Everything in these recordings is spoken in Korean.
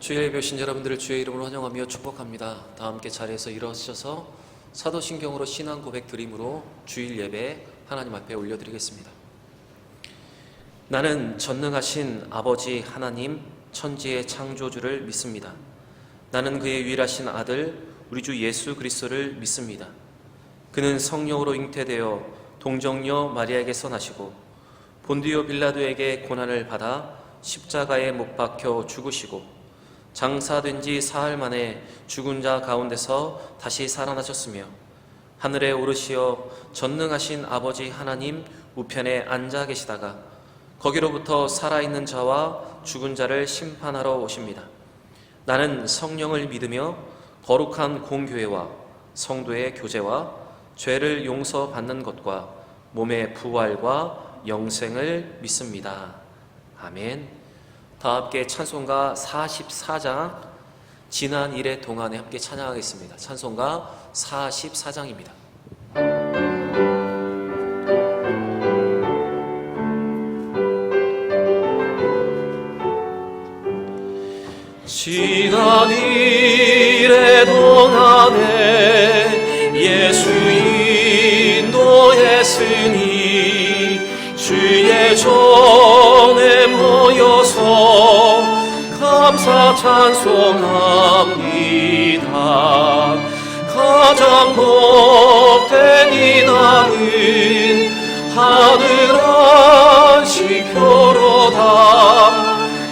주일 예배 오신 여러분들을 주의 이름으로 환영하며 축복합니다. 다 함께 자리에서 일어서셔서 사도신경으로 신앙 고백 드림으로 주일 예배 하나님 앞에 올려드리겠습니다. 나는 전능하신 아버지 하나님 천지의 창조주를 믿습니다. 나는 그의 유일하신 아들 우리 주 예수 그리스도를 믿습니다. 그는 성령으로 잉태되어 동정녀 마리아에게서 나시고 본디오 빌라도에게 고난을 받아 십자가에 못 박혀 죽으시고 장사된 지 사흘 만에 죽은 자 가운데서 다시 살아나셨으며 하늘에 오르시어 전능하신 아버지 하나님 우편에 앉아 계시다가 거기로부터 살아있는 자와 죽은 자를 심판하러 오십니다. 나는 성령을 믿으며 거룩한 공교회와 성도의 교제와 죄를 용서받는 것과 몸의 부활과 영생을 믿습니다. 아멘. 다 함께 찬송가 44장 지난 일의 동안에 함께 찬양하겠습니다. 찬송가 44장입니다. 지난 일의 동안에 예수 인도했으니 주의 전에 모여서 감사 찬송합니다. 가장 복된 이날은 하늘 안식표로다.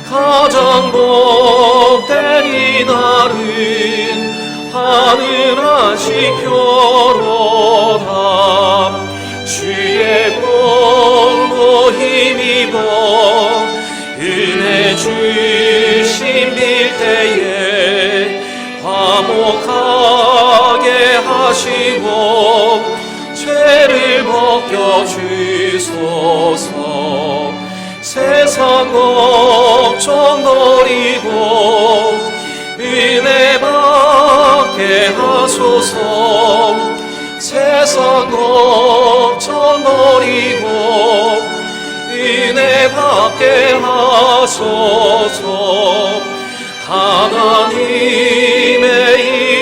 가장 복된 이날은 하늘 안식표로다. 주의 공로 힘입어 은혜 주신 빌때에 화목하게 하시고 죄를 벗겨주소서. 세상 걱정 버리고 은혜 받게 하소서. 세상 걱정 버리고 은혜 받게 하소서. 하나님의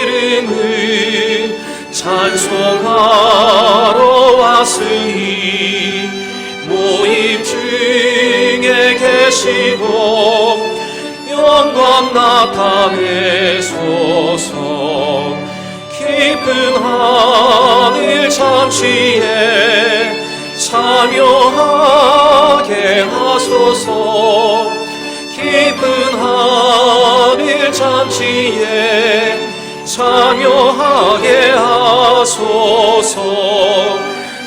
이름을 찬송하러 왔으니 모임 중에 계시고 영광 나타내소서. 깊은 하늘 잔치에 참여하게 하소서. 깊은 하늘 잔치에 참여하게 하소서.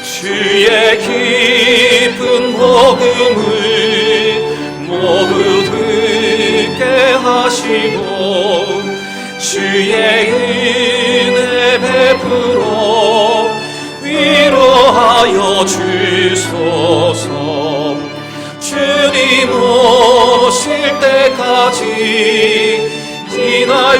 주의 깊은 복음을 모두 듣게 하시고 주의 은혜 베풀어 위로하여 주소서. 주님 오실 때까지 이 날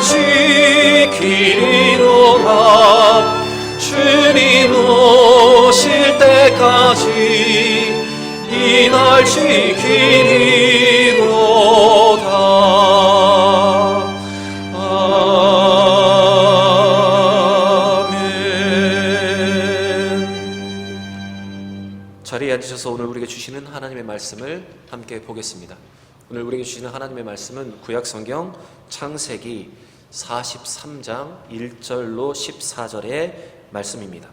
지키리로다. 주님 오실 때까지 이 날 지키리로다. 자리에 앉으셔서 오늘 우리에게 주시는 하나님의 말씀을 함께 보겠습니다. 오늘 우리에게 주시는 하나님의 말씀은 구약성경 창세기 43장 1절로 14절의 말씀입니다.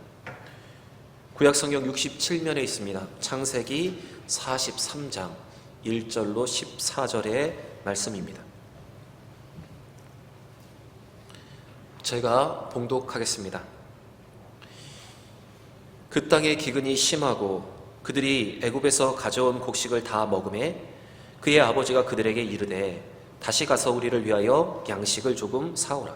구약성경 67면에 있습니다. 창세기 43장 1절로 14절의 말씀입니다. 제가 봉독하겠습니다. 그 땅의 기근이 심하고 그들이 애굽에서 가져온 곡식을 다 먹음에 그의 아버지가 그들에게 이르되 다시 가서 우리를 위하여 양식을 조금 사오라.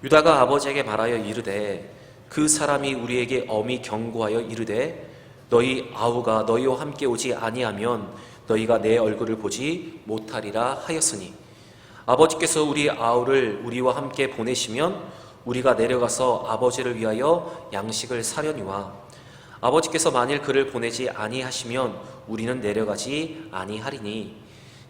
유다가 아버지에게 말하여 이르되 그 사람이 우리에게 엄히 경고하여 이르되 너희 아우가 너희와 함께 오지 아니하면 너희가 내 얼굴을 보지 못하리라 하였으니 아버지께서 우리 아우를 우리와 함께 보내시면 우리가 내려가서 아버지를 위하여 양식을 사려니와 아버지께서 만일 그를 보내지 아니하시면 우리는 내려가지 아니하리니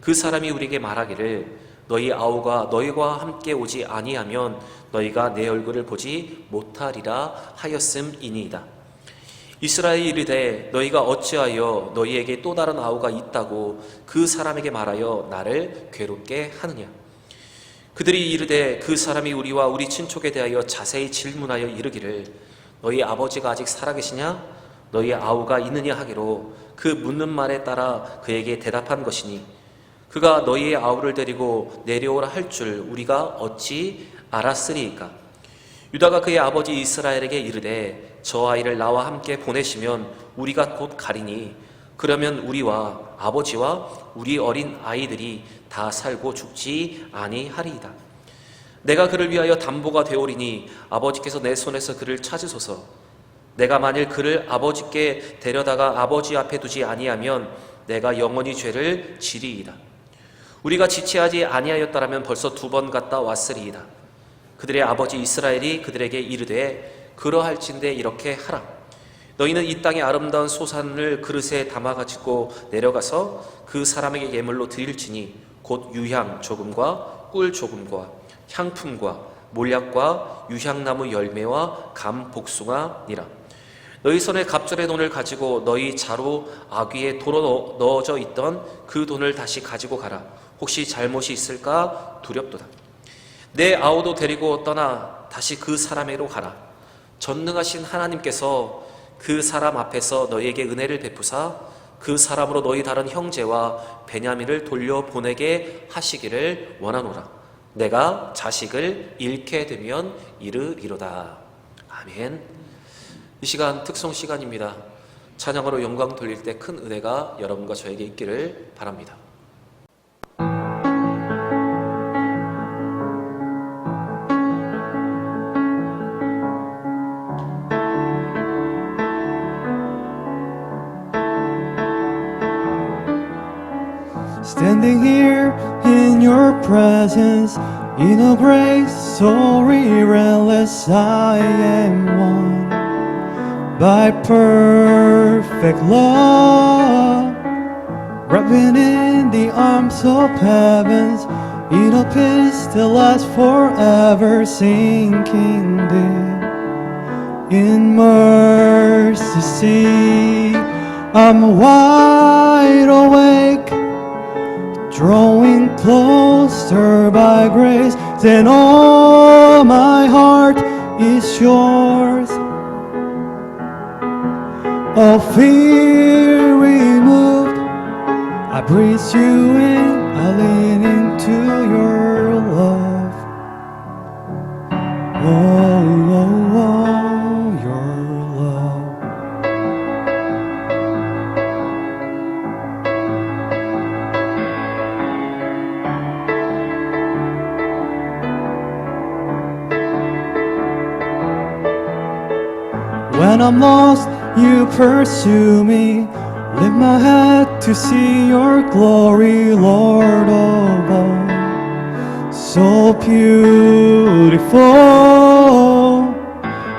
그 사람이 우리에게 말하기를 너희 아우가 너희와 함께 오지 아니하면 너희가 내 얼굴을 보지 못하리라 하였음이니이다. 이스라엘이 이르되 너희가 어찌하여 너희에게 또 다른 아우가 있다고 그 사람에게 말하여 나를 괴롭게 하느냐. 그들이 이르되 그 사람이 우리와 우리 친족에 대하여 자세히 질문하여 이르기를 너희 아버지가 아직 살아계시냐? 너희 아우가 있느냐 하기로 그 묻는 말에 따라 그에게 대답한 것이니 그가 너희의 아우를 데리고 내려오라 할 줄 우리가 어찌 알았으리이까. 유다가 그의 아버지 이스라엘에게 이르되 저 아이를 나와 함께 보내시면 우리가 곧 가리니 그러면 우리와 아버지와 우리 어린 아이들이 다 살고 죽지 아니하리이다. 내가 그를 위하여 담보가 되오리니 아버지께서 내 손에서 그를 찾으소서. 내가 만일 그를 아버지께 데려다가 아버지 앞에 두지 아니하면 내가 영원히 죄를 지리이다. 우리가 지체하지 아니하였다라면 벌써 2번 갔다 왔으리이다. 그들의 아버지 이스라엘이 그들에게 이르되 그러할진대 이렇게 하라. 너희는 이 땅의 아름다운 소산을 그릇에 담아가지고 내려가서 그 사람에게 예물로 드릴지니 곧 유향 조금과 꿀 조금과 향품과 몰약과 유향나무 열매와 감 복숭아니라. 너희 손에 갑절의 돈을 가지고 너희 자루 아귀에 도로 넣어져 있던 그 돈을 다시 가지고 가라. 혹시 잘못이 있을까 두렵도다. 내 아우도 데리고 떠나 다시 그 사람에게로 가라. 전능하신 하나님께서 그 사람 앞에서 너희에게 은혜를 베푸사 그 사람으로 너희 다른 형제와 베냐민을 돌려보내게 하시기를 원하노라. 내가 자식을 잃게 되면 이르리로다. 아멘. 이 시간 특송 시간입니다. 찬양으로 영광 돌릴 때 큰 은혜가 여러분과 저에게 있기를 바랍니다. Standing here in your presence, in a grace so relentless, I am won by perfect love. Wrapping in the arms of heavens, in a peace that lasts forever, sinking deep in mercy sea. I'm wide awake, drawing closer by grace, then all my heart is yours. All fear removed, I breathe you in, I lean into your love. Oh, oh, oh, your love. When I'm lost, you pursue me. Lift my head to see your glory, Lord of all. So beautiful.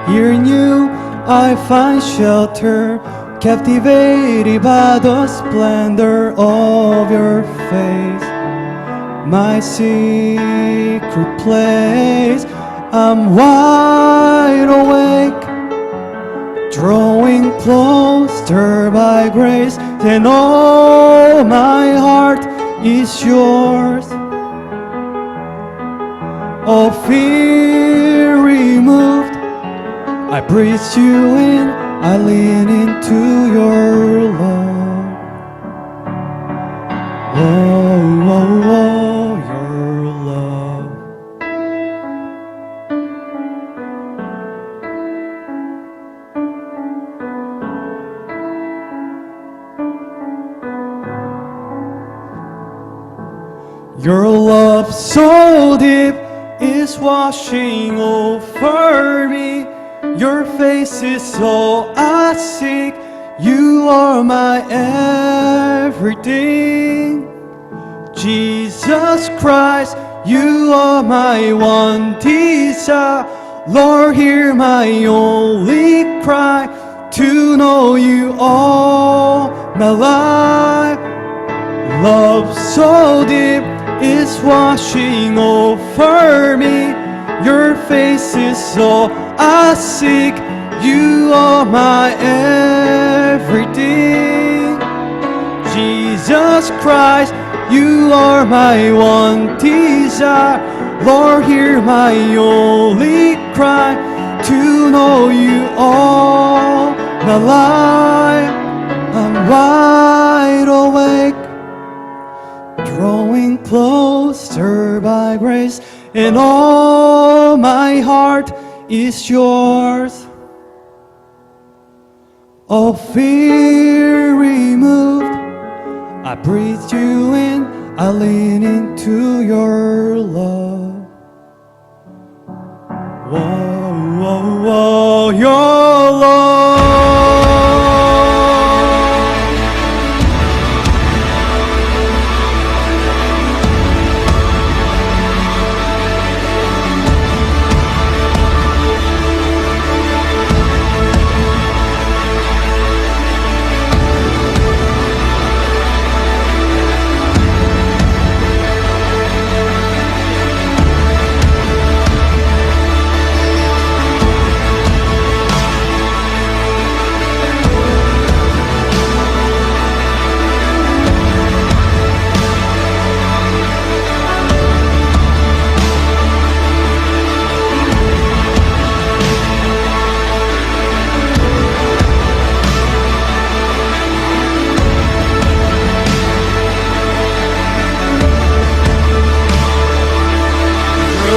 Here in you I find shelter, captivated by the splendor of your face. My secret place, I'm wide awake, drawing closer by grace, then all my heart is yours. All fear removed, I breathe you in, I lean into your love. Oh, oh, oh, your love. Your love so deep is washing over me. Your face is so I seek. You are my everything. Jesus Christ, you are my one desire. Lord, hear my only cry, to know you all my life. Love so deep is washing over me. Your face is all I seek. You are my everything. Jesus Christ, you are my one desire. Lord, hear my only cry, to know you all my life. I'm wide awake, drawing closer by grace, and all my heart is yours. All fear removed, I breathe you in, I lean into your love. Whoa, whoa, whoa, your love.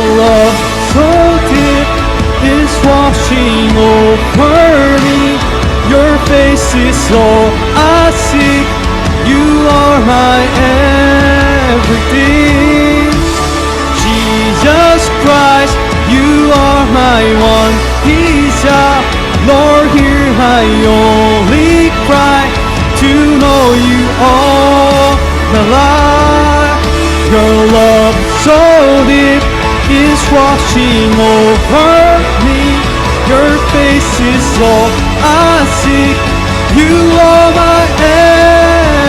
Love so deep is washing over me. Your face is all I seek. You are my everything. Jesus Christ, you are my one desire. Lord, hear my only cry, to know you all my life. Your love so deep is washing over me. Your face is all I seek. You are my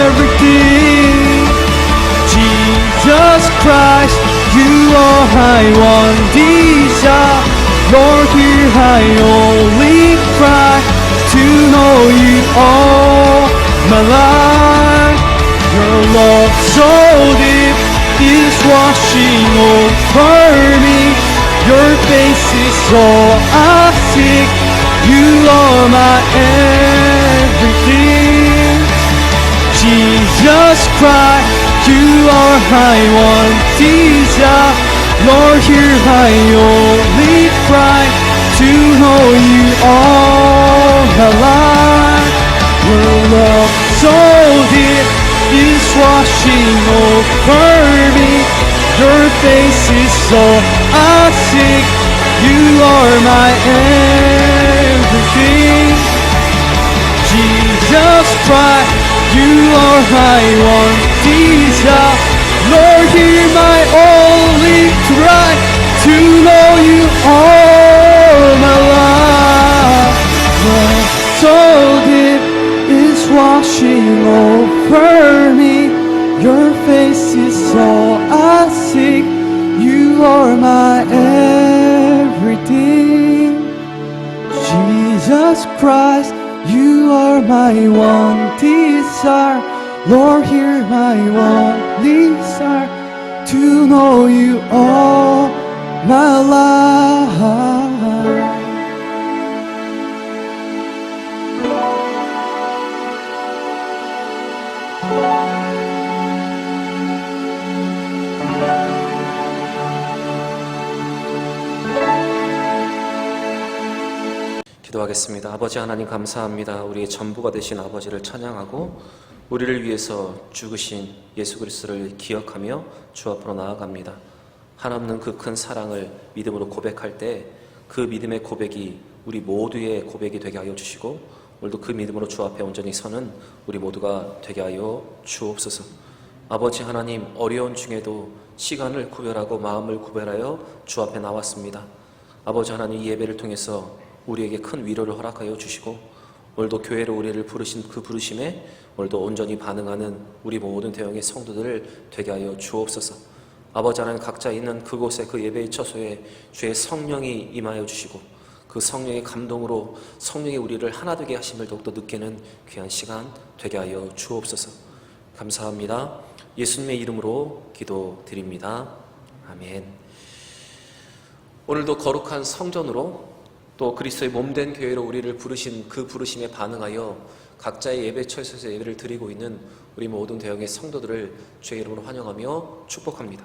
everything. Jesus Christ, you are my one desire. Lord, hear my only cry, to know you all my life. Your love so deep is washing over me. Your face is all I seek. You are my everything. Jesus Christ, you are my one desire. Lord, hear my only cry, to know you all my life. Your love so deep is washing over me. Your face is all I seek. You are my everything. Jesus Christ, you are my one desire. Lord, hear my only cry, to know you all my life. Love so deep is washing over me. Your face is all I seek. You are my everything. Jesus Christ, you are my one desire. Lord, hear my one desire, to know you all my life. 기도하겠습니다. 아버지 하나님 감사합니다. 우리의 전부가 되신 아버지를 찬양하고 우리를 위해서 죽으신 예수 그리스도를 기억하며 주 앞으로 나아갑니다. 한없는 그 큰 사랑을 믿음으로 고백할 때 그 믿음의 고백이 우리 모두의 고백이 되게 하여 주시고, 오늘도 그 믿음으로 주 앞에 온전히 서는 우리 모두가 되게 하여 주옵소서. 아버지 하나님, 어려운 중에도 시간을 구별하고 마음을 구별하여 주 앞에 나왔습니다. 아버지 하나님, 이 예배를 통해서 우리에게 큰 위로를 허락하여 주시고, 오늘도 교회로 우리를 부르신 그 부르심에 오늘도 온전히 반응하는 우리 모든 대형의 성도들을 되게 하여 주옵소서. 아버지 하나님 각자 있는 그곳에 그 예배의 처소에 주의 성령이 임하여 주시고 그 성령의 감동으로 성령이 우리를 하나 되게 하심을 더욱더 느끼는 귀한 시간 되게 하여 주옵소서. 감사합니다. 예수님의 이름으로 기도드립니다. 아멘. 오늘도 거룩한 성전으로 또 그리스도의 몸된 교회로 우리를 부르신 그 부르심에 반응하여 각자의 예배 처소에서 예배를 드리고 있는 우리 모든 대형의 성도들을 주의 이름으로 환영하며 축복합니다.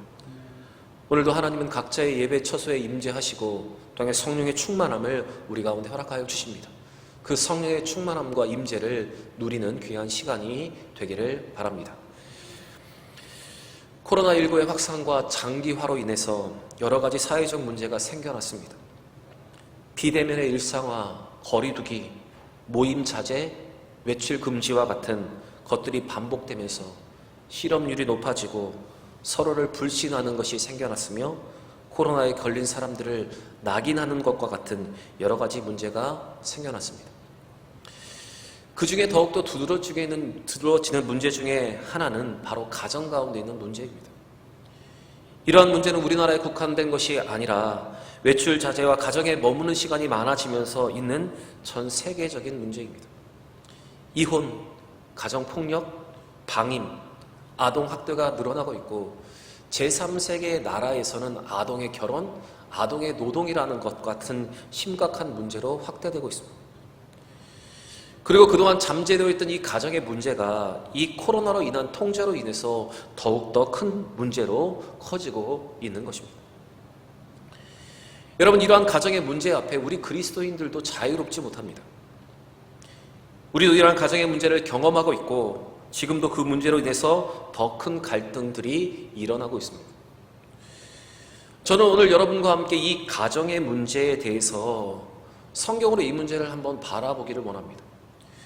오늘도 하나님은 각자의 예배 처소에 임재하시고 또한 성령의 충만함을 우리 가운데 허락하여 주십니다. 그 성령의 충만함과 임재를 누리는 귀한 시간이 되기를 바랍니다. 코로나19의 확산과 장기화로 인해서 여러 가지 사회적 문제가 생겨났습니다. 비대면의 일상화, 거리두기, 모임 자제, 외출 금지와 같은 것들이 반복되면서 실업률이 높아지고 서로를 불신하는 것이 생겨났으며 코로나에 걸린 사람들을 낙인하는 것과 같은 여러 가지 문제가 생겨났습니다. 그 중에 더욱더 두드러지는 문제 중에 하나는 바로 가정 가운데 있는 문제입니다. 이러한 문제는 우리나라에 국한된 것이 아니라 외출 자제와 가정에 머무는 시간이 많아지면서 있는 전 세계적인 문제입니다. 이혼, 가정폭력, 방임, 아동학대가 늘어나고 있고 제3세계의 나라에서는 아동의 결혼, 아동의 노동이라는 것 같은 심각한 문제로 확대되고 있습니다. 그리고 그동안 잠재되어 있던 이 가정의 문제가 이 코로나로 인한 통제로 인해서 더욱더 큰 문제로 커지고 있는 것입니다. 여러분, 이러한 가정의 문제 앞에 우리 그리스도인들도 자유롭지 못합니다. 우리도 이러한 가정의 문제를 경험하고 있고 지금도 그 문제로 인해서 더 큰 갈등들이 일어나고 있습니다. 저는 오늘 여러분과 함께 이 가정의 문제에 대해서 성경으로 이 문제를 한번 바라보기를 원합니다.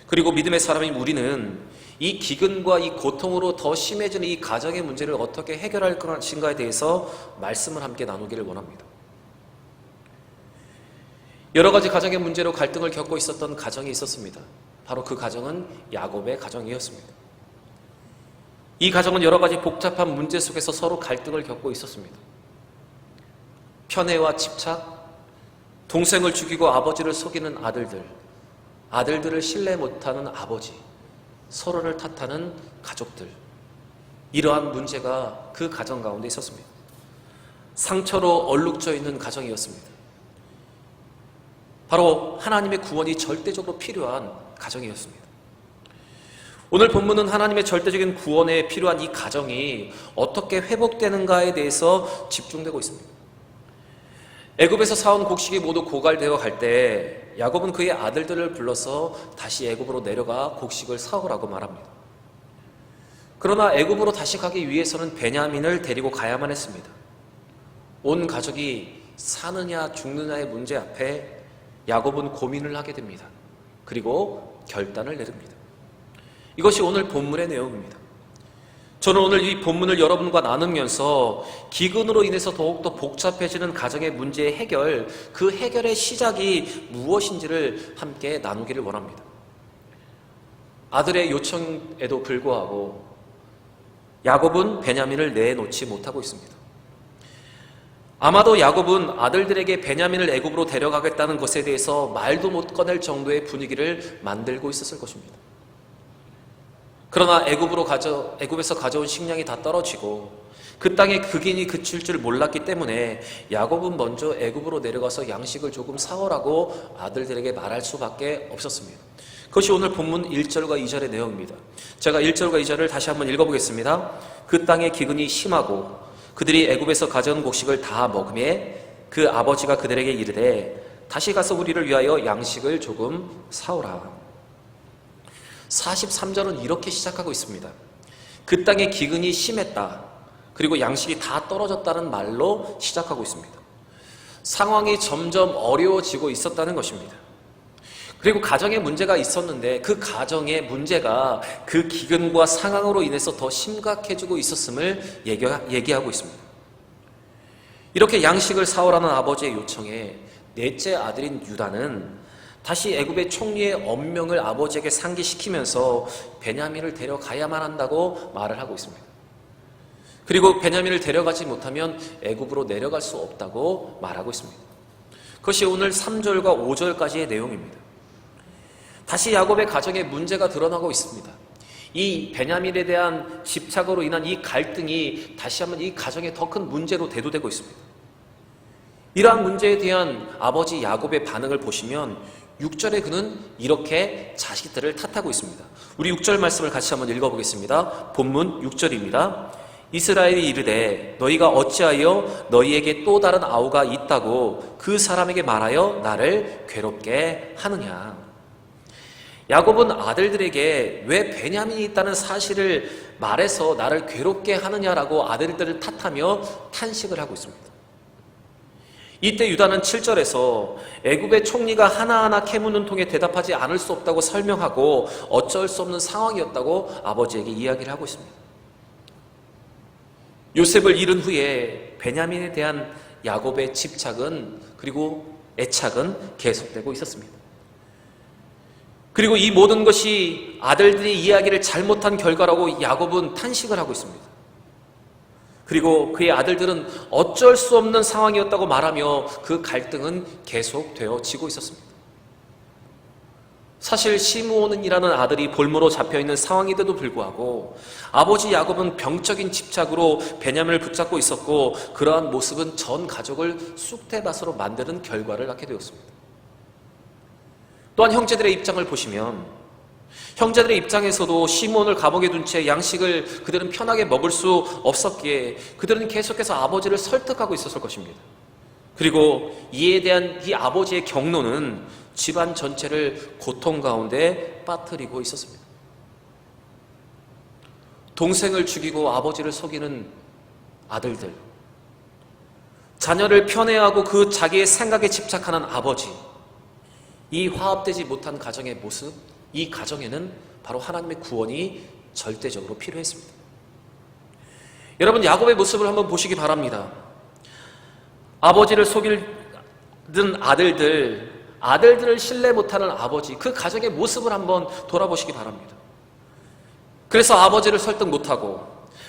그리고 믿음의 사람인 우리는 이 기근과 이 고통으로 더 심해지는 이 가정의 문제를 어떻게 해결할 것인가에 대해서 말씀을 함께 나누기를 원합니다. 여러 가지 가정의 문제로 갈등을 겪고 있었던 가정이 있었습니다. 바로 그 가정은 야곱의 가정이었습니다. 이 가정은 여러 가지 복잡한 문제 속에서 서로 갈등을 겪고 있었습니다. 편애와 집착, 동생을 죽이고 아버지를 속이는 아들들, 아들들을 신뢰 못하는 아버지, 서로를 탓하는 가족들, 이러한 문제가 그 가정 가운데 있었습니다. 상처로 얼룩져 있는 가정이었습니다. 바로 하나님의 구원이 절대적으로 필요한 가정이었습니다. 오늘 본문은 하나님의 절대적인 구원에 필요한 이 가정이 어떻게 회복되는가에 대해서 집중되고 있습니다. 애굽에서 사온 곡식이 모두 고갈되어 갈 때 야곱은 그의 아들들을 불러서 다시 애굽으로 내려가 곡식을 사오라고 말합니다. 그러나 애굽으로 다시 가기 위해서는 베냐민을 데리고 가야만 했습니다. 온 가족이 사느냐 죽느냐의 문제 앞에 야곱은 고민을 하게 됩니다. 그리고 결단을 내립니다. 이것이 오늘 본문의 내용입니다. 저는 오늘 이 본문을 여러분과 나누면서 기근으로 인해서 더욱더 복잡해지는 가정의 문제의 해결, 그 해결의 시작이 무엇인지를 함께 나누기를 원합니다. 아들의 요청에도 불구하고 야곱은 베냐민을 내놓지 못하고 있습니다. 아마도 야곱은 아들들에게 베냐민을 애굽으로 데려가겠다는 것에 대해서 말도 못 꺼낼 정도의 분위기를 만들고 있었을 것입니다. 그러나 애굽에서 가져온 식량이 다 떨어지고 그 땅에 극인이 그칠 줄 몰랐기 때문에 야곱은 먼저 애굽으로 내려가서 양식을 조금 사오라고 아들들에게 말할 수밖에 없었습니다. 그것이 오늘 본문 1절과 2절의 내용입니다. 제가 1절과 2절을 다시 한번 읽어보겠습니다. 그 땅의 기근이 심하고 그들이 애굽에서 가져온 곡식을 다 먹음에 그 아버지가 그들에게 이르되 다시 가서 우리를 위하여 양식을 조금 사오라. 43절은 이렇게 시작하고 있습니다. 그 땅의 기근이 심했다. 그리고 양식이 다 떨어졌다는 말로 시작하고 있습니다. 상황이 점점 어려워지고 있었다는 것입니다. 그리고 가정에 문제가 있었는데 그 가정의 문제가 그 기근과 상황으로 인해서 더 심각해지고 있었음을 얘기하고 있습니다. 이렇게 양식을 사오라는 아버지의 요청에 넷째 아들인 유다는 다시 애굽의 총리의 엄명을 아버지에게 상기시키면서 베냐민을 데려가야만 한다고 말을 하고 있습니다. 그리고 베냐민을 데려가지 못하면 애굽으로 내려갈 수 없다고 말하고 있습니다. 그것이 오늘 3절과 5절까지의 내용입니다. 다시 야곱의 가정에 문제가 드러나고 있습니다. 이 베냐민에 대한 집착으로 인한 이 갈등이 다시 한번 이 가정에 더 큰 문제로 대두되고 있습니다. 이러한 문제에 대한 아버지 야곱의 반응을 보시면 6절에 그는 이렇게 자식들을 탓하고 있습니다. 우리 6절 말씀을 같이 한번 읽어보겠습니다. 본문 6절입니다. 이스라엘이 이르되 너희가 어찌하여 너희에게 또 다른 아우가 있다고 그 사람에게 말하여 나를 괴롭게 하느냐. 야곱은 아들들에게 왜 베냐민이 있다는 사실을 말해서 나를 괴롭게 하느냐라고 아들들을 탓하며 탄식을 하고 있습니다. 이때 유다는 7절에서 애굽의 총리가 하나하나 캐묻는 통에 대답하지 않을 수 없다고 설명하고 어쩔 수 없는 상황이었다고 아버지에게 이야기를 하고 있습니다. 요셉을 잃은 후에 베냐민에 대한 야곱의 집착은 그리고 애착은 계속되고 있었습니다. 그리고 이 모든 것이 아들들이 이야기를 잘못한 결과라고 야곱은 탄식을 하고 있습니다. 그리고 그의 아들들은 어쩔 수 없는 상황이었다고 말하며 그 갈등은 계속되어지고 있었습니다. 사실 시므온이라는 아들이 볼모로 잡혀있는 상황인데도 불구하고 아버지 야곱은 병적인 집착으로 베냐민을 붙잡고 있었고 그러한 모습은 전 가족을 쑥대밭으로 만드는 결과를 낳게 되었습니다. 또한 형제들의 입장을 보시면 형제들의 입장에서도 시므온을 감옥에 둔 채 양식을 그들은 편하게 먹을 수 없었기에 그들은 계속해서 아버지를 설득하고 있었을 것입니다. 그리고 이에 대한 이 아버지의 경로는 집안 전체를 고통 가운데 빠뜨리고 있었습니다. 동생을 죽이고 아버지를 속이는 아들들, 자녀를 편애하고 그 자기의 생각에 집착하는 아버지, 이 화합되지 못한 가정의 모습, 이 가정에는 바로 하나님의 구원이 절대적으로 필요했습니다. 여러분, 야곱의 모습을 한번 보시기 바랍니다. 아버지를 속이는 아들들을 신뢰 못하는 아버지, 그 가정의 모습을 한번 돌아보시기 바랍니다. 그래서 아버지를 설득 못하고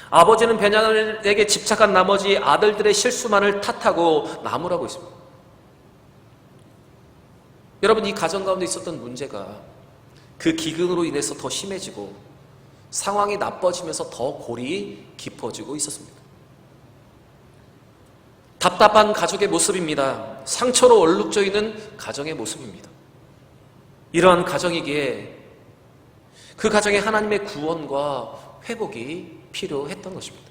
아버지는 베냐민에게 집착한 나머지 아들들의 실수만을 탓하고 나무라고 있습니다. 여러분, 이 가정 가운데 있었던 문제가 그 기근으로 인해서 더 심해지고 상황이 나빠지면서 더 골이 깊어지고 있었습니다. 답답한 가족의 모습입니다. 상처로 얼룩져 있는 가정의 모습입니다. 이러한 가정이기에 그 가정에 하나님의 구원과 회복이 필요했던 것입니다.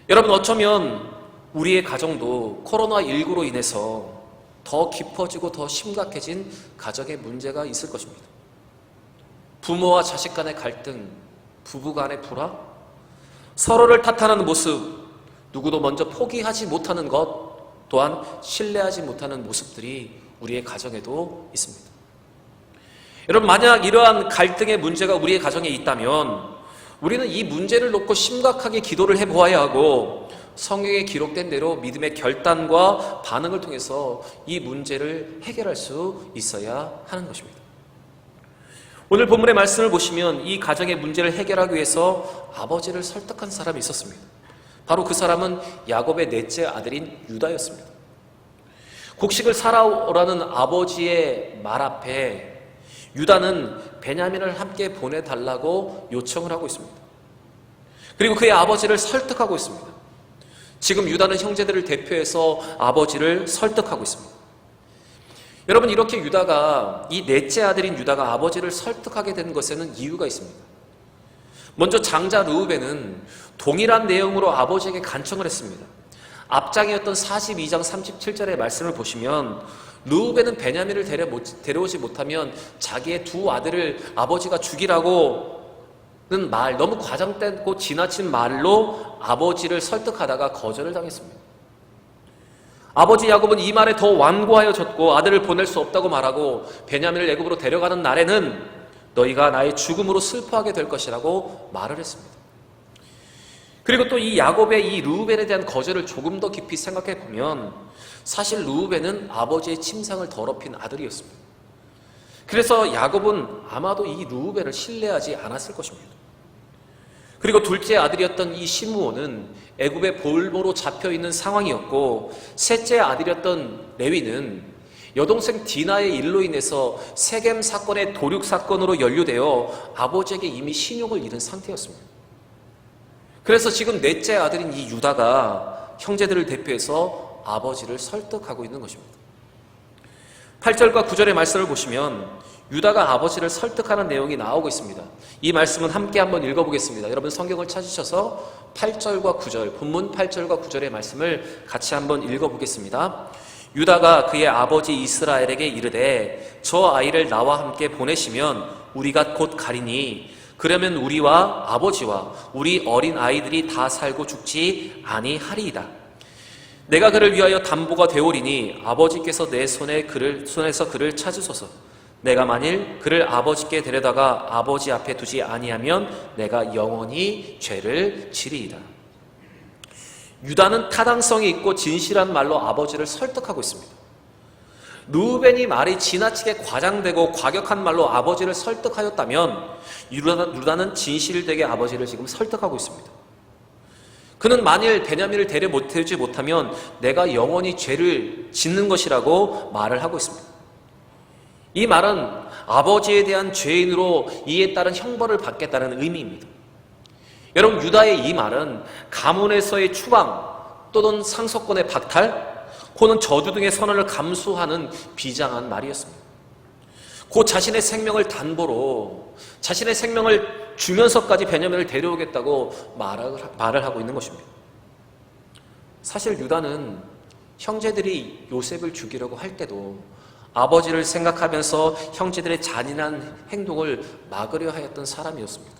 여러분, 어쩌면 우리의 가정도 코로나19로 인해서 더 깊어지고 더 심각해진 가정의 문제가 있을 것입니다. 부모와 자식 간의 갈등, 부부 간의 불화, 서로를 탓하는 모습, 누구도 먼저 포기하지 못하는 것, 또한 신뢰하지 못하는 모습들이 우리의 가정에도 있습니다. 여러분, 만약 이러한 갈등의 문제가 우리의 가정에 있다면 우리는 이 문제를 놓고 심각하게 기도를 해보아야 하고 성경에 기록된 대로 믿음의 결단과 반응을 통해서 이 문제를 해결할 수 있어야 하는 것입니다. 오늘 본문의 말씀을 보시면 이 가정의 문제를 해결하기 위해서 아버지를 설득한 사람이 있었습니다. 바로 그 사람은 야곱의 넷째 아들인 유다였습니다. 곡식을 사라오라는 아버지의 말 앞에 유다는 베냐민을 함께 보내달라고 요청을 하고 있습니다. 그리고 그의 아버지를 설득하고 있습니다. 지금 유다는 형제들을 대표해서 아버지를 설득하고 있습니다. 여러분, 이렇게 유다가, 이 넷째 아들인 유다가 아버지를 설득하게 된 것에는 이유가 있습니다. 먼저 장자 르우벤은 동일한 내용으로 아버지에게 간청을 했습니다. 앞장이었던 42장 37절의 말씀을 보시면 르우벤은 베냐민을 데려오지 못하면 자기의 두 아들을 아버지가 죽이라고 말, 너무 과장되고 지나친 말로 아버지를 설득하다가 거절을 당했습니다. 아버지 야곱은 이 말에 더 완고하여졌고 아들을 보낼 수 없다고 말하고 베냐민을 애굽으로 데려가는 날에는 너희가 나의 죽음으로 슬퍼하게 될 것이라고 말을 했습니다. 그리고 또 이 야곱의 이 르우벤에 대한 거절을 조금 더 깊이 생각해 보면 사실 르우벤은 아버지의 침상을 더럽힌 아들이었습니다. 그래서 야곱은 아마도 이 르우벤을 신뢰하지 않았을 것입니다. 그리고 둘째 아들이었던 이 시므온은 애굽의 볼모로 잡혀있는 상황이었고, 셋째 아들이었던 레위는 여동생 디나의 일로 인해서 세겜 사건의 도륙 사건으로 연루되어 아버지에게 이미 신용을 잃은 상태였습니다. 그래서 지금 넷째 아들인 이 유다가 형제들을 대표해서 아버지를 설득하고 있는 것입니다. 8절과 9절의 말씀을 보시면 유다가 아버지를 설득하는 내용이 나오고 있습니다. 이 말씀은 함께 한번 읽어보겠습니다. 여러분 성경을 찾으셔서 8절과 9절, 본문 8절과 9절의 말씀을 같이 한번 읽어보겠습니다. 유다가 그의 아버지 이스라엘에게 이르되 저 아이를 나와 함께 보내시면 우리가 곧 가리니 그러면 우리와 아버지와 우리 어린 아이들이 다 살고 죽지 아니하리이다. 내가 그를 위하여 담보가 되오리니 아버지께서 내 손에서 그를 찾으소서. 내가 만일 그를 아버지께 데려다가 아버지 앞에 두지 아니하면 내가 영원히 죄를 지리이다. 유다는 타당성이 있고 진실한 말로 아버지를 설득하고 있습니다. 르우벤이 말이 지나치게 과장되고 과격한 말로 아버지를 설득하였다면 유다는 진실되게 아버지를 지금 설득하고 있습니다. 그는 만일 베냐민을 데려오지 못하면 내가 영원히 죄를 짓는 것이라고 말을 하고 있습니다. 이 말은 아버지에 대한 죄인으로 이에 따른 형벌을 받겠다는 의미입니다. 여러분, 유다의 이 말은 가문에서의 추방 또는 상속권의 박탈, 고는 저주 등의 선언을 감수하는 비장한 말이었습니다. 곧 자신의 생명을 담보로 자신의 생명을 주면서까지 베냐민을 데려오겠다고 말을 하고 있는 것입니다. 사실 유다는 형제들이 요셉을 죽이려고 할 때도 아버지를 생각하면서 형제들의 잔인한 행동을 막으려 하였던 사람이었습니다.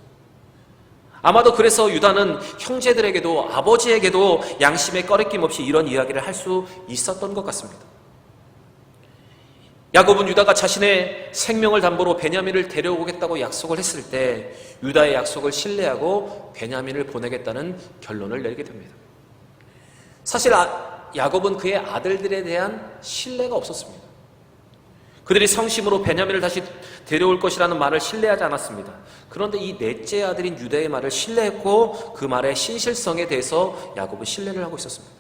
아마도 그래서 유다는 형제들에게도 아버지에게도 양심에 꺼리낌 없이 이런 이야기를 할 수 있었던 것 같습니다. 야곱은 유다가 자신의 생명을 담보로 베냐민을 데려오겠다고 약속을 했을 때 유다의 약속을 신뢰하고 베냐민을 보내겠다는 결론을 내리게 됩니다. 사실 야곱은 그의 아들들에 대한 신뢰가 없었습니다. 그들이 성심으로 베냐민을 다시 데려올 것이라는 말을 신뢰하지 않았습니다. 그런데 이 넷째 아들인 유다의 말을 신뢰했고 그 말의 신실성에 대해서 야곱은 신뢰를 하고 있었습니다.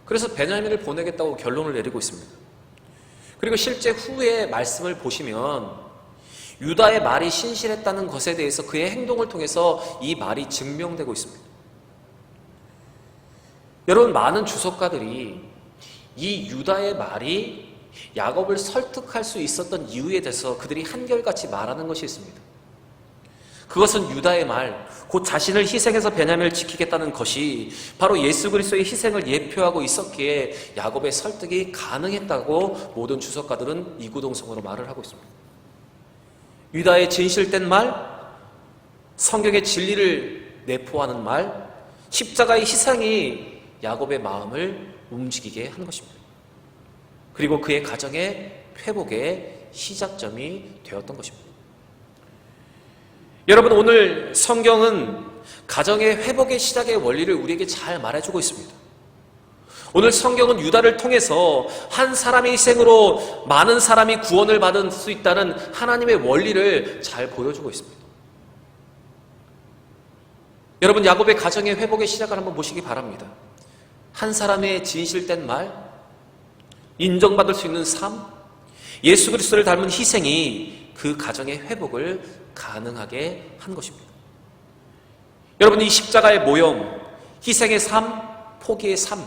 그래서 베냐민을 보내겠다고 결론을 내리고 있습니다. 그리고 실제 후의 말씀을 보시면 유다의 말이 신실했다는 것에 대해서 그의 행동을 통해서 이 말이 증명되고 있습니다. 여러분, 많은 주석가들이 이 유다의 말이 야곱을 설득할 수 있었던 이유에 대해서 그들이 한결같이 말하는 것이 있습니다. 그것은 유다의 말, 곧 자신을 희생해서 베냐민을 지키겠다는 것이 바로 예수 그리스도의 희생을 예표하고 있었기에 야곱의 설득이 가능했다고 모든 주석가들은 이구동성으로 말을 하고 있습니다. 유다의 진실된 말, 성경의 진리를 내포하는 말, 십자가의 희생이 야곱의 마음을 움직이게 한 것입니다. 그리고 그의 가정의 회복의 시작점이 되었던 것입니다. 여러분, 오늘 성경은 가정의 회복의 시작의 원리를 우리에게 잘 말해주고 있습니다. 오늘 성경은 유다를 통해서 한 사람의 희생으로 많은 사람이 구원을 받을 수 있다는 하나님의 원리를 잘 보여주고 있습니다. 여러분, 야곱의 가정의 회복의 시작을 한번 보시기 바랍니다. 한 사람의 진실된 말, 인정받을 수 있는 삶, 예수 그리스도를 닮은 희생이 그 가정의 회복을 가능하게 한 것입니다. 여러분, 이 십자가의 모형, 희생의 삶, 포기의 삶,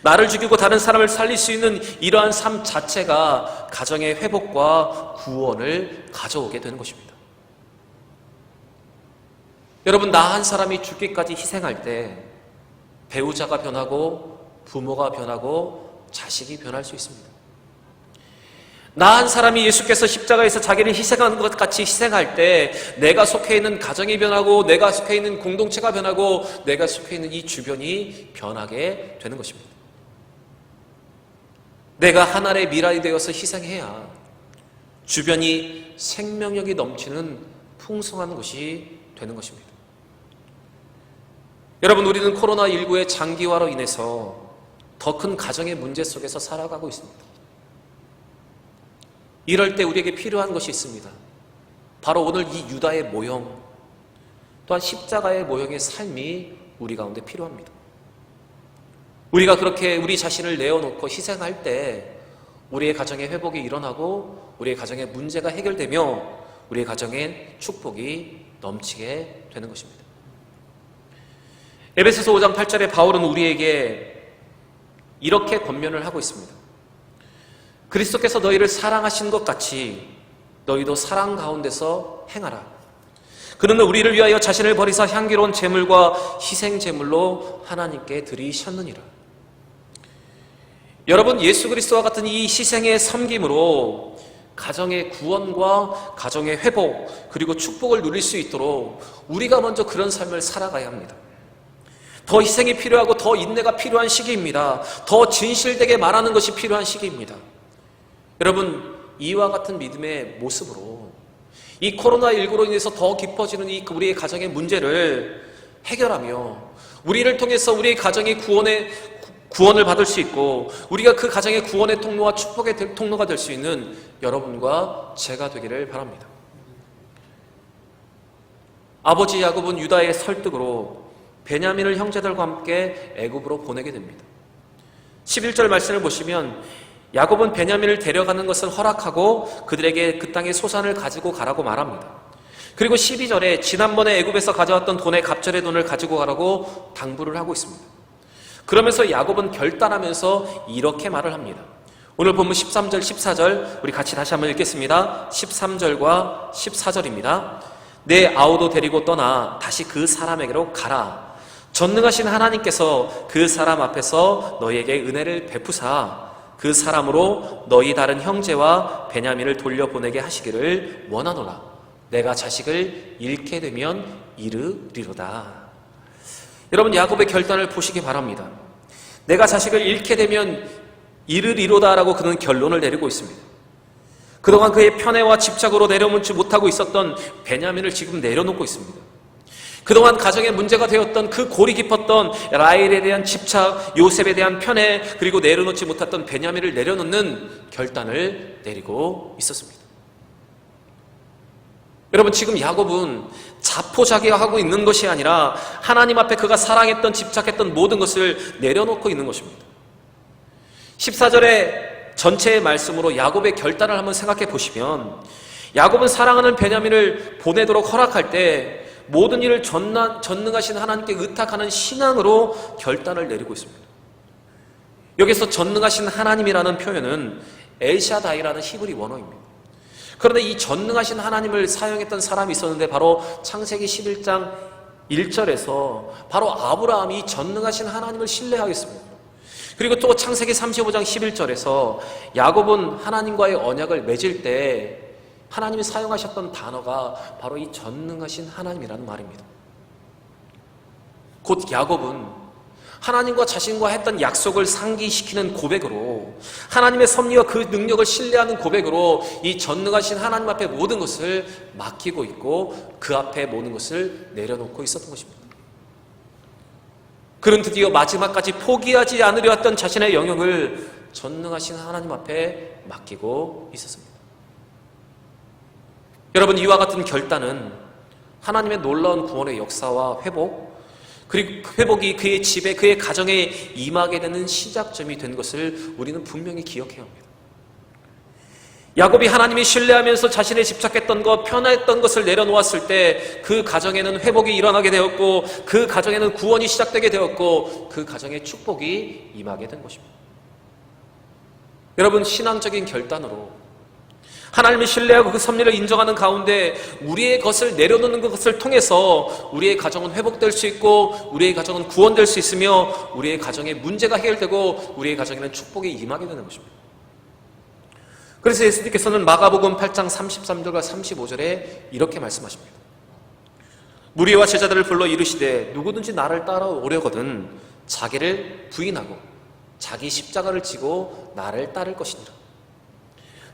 나를 죽이고 다른 사람을 살릴 수 있는 이러한 삶 자체가 가정의 회복과 구원을 가져오게 되는 것입니다. 여러분, 나 한 사람이 죽기까지 희생할 때 배우자가 변하고 부모가 변하고 자식이 변할 수 있습니다. 나 한 사람이 예수께서 십자가에서 자기를 희생하는 것 같이 희생할 때 내가 속해 있는 가정이 변하고 내가 속해 있는 공동체가 변하고 내가 속해 있는 이 주변이 변하게 되는 것입니다. 내가 하나의 미랄이 되어서 희생해야 주변이 생명력이 넘치는 풍성한 것이 되는 것입니다. 여러분, 우리는 코로나19의 장기화로 인해서 더 큰 가정의 문제 속에서 살아가고 있습니다. 이럴 때 우리에게 필요한 것이 있습니다. 바로 오늘 이 유다의 모형, 또한 십자가의 모형의 삶이 우리 가운데 필요합니다. 우리가 그렇게 우리 자신을 내어놓고 희생할 때 우리의 가정의 회복이 일어나고 우리의 가정의 문제가 해결되며 우리의 가정엔 축복이 넘치게 되는 것입니다. 에베소서 5장 8절에 바울은 우리에게 이렇게 권면을 하고 있습니다. 그리스도께서 너희를 사랑하신 것 같이 너희도 사랑 가운데서 행하라. 그는 우리를 위하여 자신을 버리사 향기로운 제물과 희생 제물로 하나님께 드리셨느니라. 여러분, 예수 그리스도와 같은 이 희생의 섬김으로 가정의 구원과 가정의 회복 그리고 축복을 누릴 수 있도록 우리가 먼저 그런 삶을 살아가야 합니다. 더 희생이 필요하고 더 인내가 필요한 시기입니다. 더 진실되게 말하는 것이 필요한 시기입니다. 여러분, 이와 같은 믿음의 모습으로 이 코로나19로 인해서 더 깊어지는 이 우리의 가정의 문제를 해결하며 우리를 통해서 우리의 가정이 구원을 받을 수 있고 우리가 그 가정의 구원의 통로와 축복의 통로가 될 수 있는 여러분과 제가 되기를 바랍니다. 아버지 야곱은 유다의 설득으로 베냐민을 형제들과 함께 애굽으로 보내게 됩니다. 11절 말씀을 보시면 야곱은 베냐민을 데려가는 것을 허락하고 그들에게 그 땅의 소산을 가지고 가라고 말합니다. 그리고 12절에 지난번에 애굽에서 가져왔던 돈의 갑절의 돈을 가지고 가라고 당부를 하고 있습니다. 그러면서 야곱은 결단하면서 이렇게 말을 합니다. 오늘 본문 13절, 14절 우리 같이 다시 한번 읽겠습니다. 13절과 14절입니다. 내 아우도 데리고 떠나 다시 그 사람에게로 가라. 전능하신 하나님께서 그 사람 앞에서 너희에게 은혜를 베푸사 그 사람으로 너희 다른 형제와 베냐민을 돌려보내게 하시기를 원하노라. 내가 자식을 잃게 되면 이르리로다. 여러분, 야곱의 결단을 보시기 바랍니다. 내가 자식을 잃게 되면 이르리로다라고 그는 결론을 내리고 있습니다. 그동안 그의 편애와 집착으로 내려놓지 못하고 있었던 베냐민을 지금 내려놓고 있습니다. 그동안 가정의 문제가 되었던 그 골이 깊었던 라헬에 대한 집착, 요셉에 대한 편애, 그리고 내려놓지 못했던 베냐민을 내려놓는 결단을 내리고 있었습니다. 여러분, 지금 야곱은 자포자기하고 있는 것이 아니라 하나님 앞에 그가 사랑했던, 집착했던 모든 것을 내려놓고 있는 것입니다. 14절의 전체의 말씀으로 야곱의 결단을 한번 생각해 보시면 야곱은 사랑하는 베냐민을 보내도록 허락할 때 모든 일을 전능하신 하나님께 의탁하는 신앙으로 결단을 내리고 있습니다. 여기서 전능하신 하나님이라는 표현은 엘샤다이라는 히브리 원어입니다. 그런데 이 전능하신 하나님을 사용했던 사람이 있었는데 바로 창세기 11장 1절에서 바로 아브라함이 이 전능하신 하나님을 신뢰하겠습니다. 그리고 또 창세기 35장 11절에서 야곱은 하나님과의 언약을 맺을 때 하나님이 사용하셨던 단어가 바로 이 전능하신 하나님이라는 말입니다. 곧 야곱은 하나님과 자신과 했던 약속을 상기시키는 고백으로 하나님의 섭리와 그 능력을 신뢰하는 고백으로 이 전능하신 하나님 앞에 모든 것을 맡기고 있고 그 앞에 모든 것을 내려놓고 있었던 것입니다. 그는 드디어 마지막까지 포기하지 않으려 했던 자신의 영역을 전능하신 하나님 앞에 맡기고 있었습니다. 여러분, 이와 같은 결단은 하나님의 놀라운 구원의 역사와 회복, 그리고 회복이 그의 집에, 그의 가정에 임하게 되는 시작점이 된 것을 우리는 분명히 기억해야 합니다. 야곱이 하나님이 신뢰하면서 자신의 집착했던 것, 편했던 것을 내려놓았을 때 그 가정에는 회복이 일어나게 되었고 그 가정에는 구원이 시작되게 되었고 그 가정에 축복이 임하게 된 것입니다. 여러분, 신앙적인 결단으로 하나님을 신뢰하고 그 섭리를 인정하는 가운데 우리의 것을 내려놓는 것을 통해서 우리의 가정은 회복될 수 있고 우리의 가정은 구원될 수 있으며 우리의 가정의 문제가 해결되고 우리의 가정에는 축복이 임하게 되는 것입니다. 그래서 예수님께서는 마가복음 8장 33절과 35절에 이렇게 말씀하십니다. 무리와 제자들을 불러 이르시되 누구든지 나를 따라오려거든 자기를 부인하고 자기 십자가를 지고 나를 따를 것이니라.